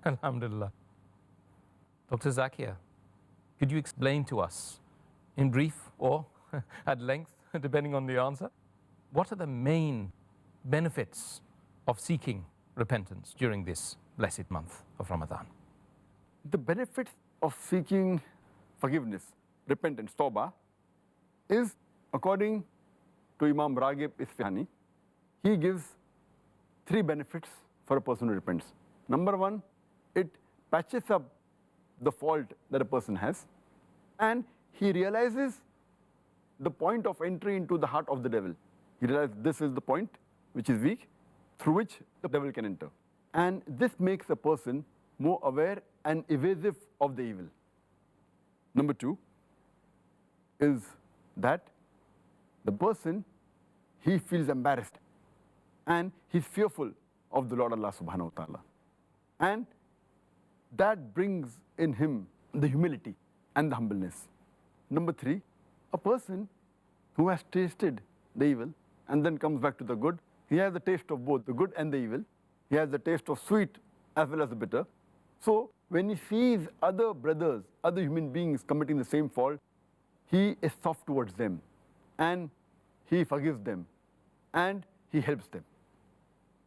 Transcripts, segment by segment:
Alhamdulillah. Dr. Zakir, could you explain to us in brief or at length, depending on the answer, what are the main benefits of seeking repentance during this blessed month of Ramadan? The benefits of seeking forgiveness, repentance, tawbah, is according to Imam Raghib Isfahani. He gives 3 benefits for a person who repents. Number 1, it patches up the fault that a person has, and he realizes the point of entry into the heart of the devil. He realizes this is the point which is weak, through which the devil can enter. And this makes a person more aware and evasive of the evil. Number 2 is that the person, he feels embarrassed and he's fearful of the Lord Allah subhanahu wa ta'ala. And that brings in him the humility and the humbleness. Number 3, a person who has tasted the evil and then comes back to the good, he has the taste of both the good and the evil. He has the taste of sweet as well as the bitter. So when he sees other brothers, other human beings committing the same fault, he is soft towards them and he forgives them and he helps them.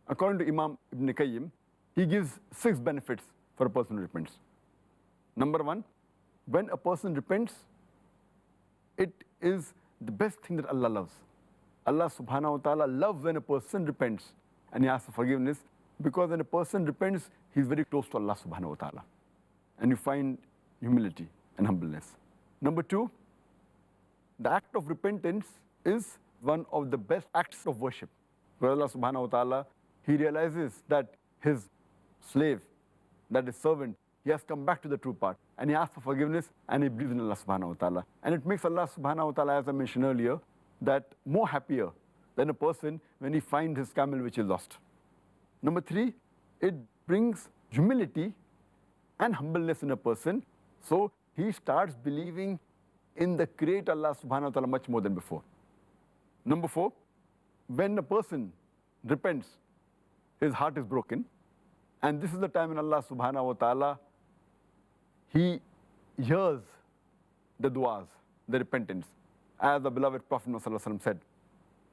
According to Imam Ibn Qayyim, he gives 6 benefits for a person who repents. Number 1, when a person repents, it is the best thing that Allah loves. Allah subhanahu wa ta'ala loves when a person repents and he asks for forgiveness, because when a person repents, he is very close to Allah subhanahu wa ta'ala. And you find humility and humbleness. Number 2, the act of repentance is one of the best acts of worship. Where Allah subhanahu wa ta'ala, he realizes that his slave, that his servant, he has come back to the true path and he asks for forgiveness and he believes in Allah subhanahu wa ta'ala. And it makes Allah subhanahu wa ta'ala, as I mentioned earlier, that more happier than a person when he finds his camel which is lost. Number 3, it brings humility and humbleness in a person. So he starts believing in the great Allah subhanahu wa ta'ala much more than before. Number 4, when a person repents, his heart is broken. And this is the time when Allah subhanahu wa ta'ala, he hears the du'as, the repentance. As the beloved Prophet Muhammad said,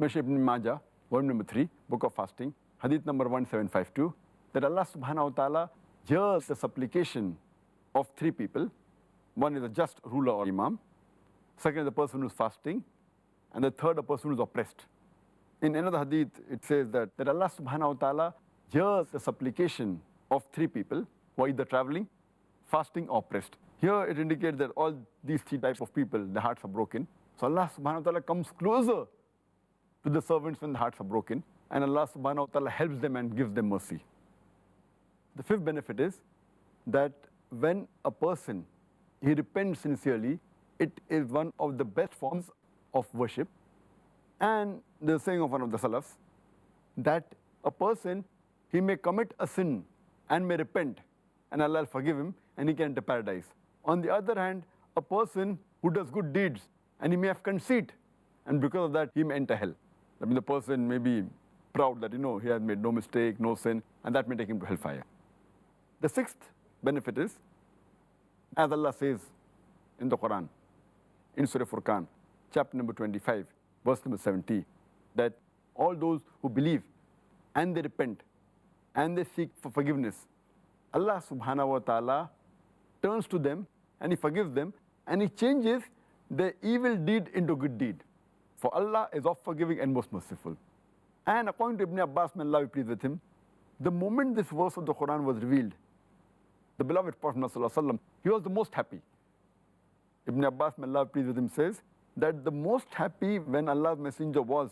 Mashayikh Ibn Majah, volume number 3, book of fasting, hadith number 1752, that Allah subhanahu wa ta'ala hears the supplication of 3 people. One is a just ruler or imam. Second is the person who is fasting. And the third, a person who is oppressed. In another hadith, it says that Allah subhanahu wa ta'ala hears the supplication of 3 people who are either traveling, fasting, or oppressed. Here it indicates that all these 3 types of people, their hearts are broken. So Allah subhanahu wa ta'ala comes closer to the servants when the hearts are broken, and Allah subhanahu wa ta'ala helps them and gives them mercy. The 5th benefit is that when a person, he repents sincerely, it is one of the best forms of worship. And the saying of one of the Salafs, that a person, he may commit a sin and may repent, and Allah will forgive him, and he can enter paradise. On the other hand, a person who does good deeds, and he may have conceit, and because of that, he may enter hell. I mean, the person may be proud that, he has made no mistake, no sin, and that may take him to hellfire. The 6th benefit is, as Allah says in the Quran, in Surah Furqan, chapter number 25, verse number 70, that all those who believe and they repent and they seek for forgiveness, Allah subhanahu wa ta'ala turns to them and he forgives them and he changes their evil deed into good deed. For Allah is oft forgiving and most merciful. And according to Ibn Abbas, may Allah be pleased with him, the moment this verse of the Quran was revealed, the beloved Prophet ﷺ, he was the most happy. Ibn Abbas, may Allah be pleased with him, says that the most happy when Allah's messenger was,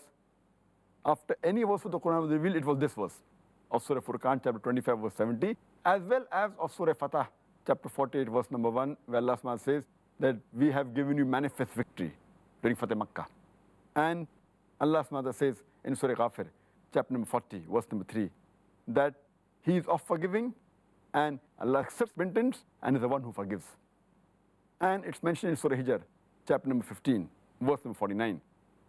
after any verse of the Quran was revealed, it was this verse of Surah Furqan, chapter 25, verse 70, as well as of Surah Fatah, chapter 48, verse number 1, where Allah subhanahu says that we have given you manifest victory during Fateh Makkah. And Allah subhanahu says in Surah Ghafir, chapter number 40, verse number 3, that He is oft forgiving and Allah accepts repentance and is the one who forgives. And it's mentioned in Surah Hijr, chapter number 15, verse number 49,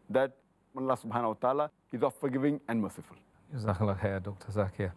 that Allah subhanahu wa ta'ala is oft forgiving and merciful. Jazakallah khair, Dr. Zakir.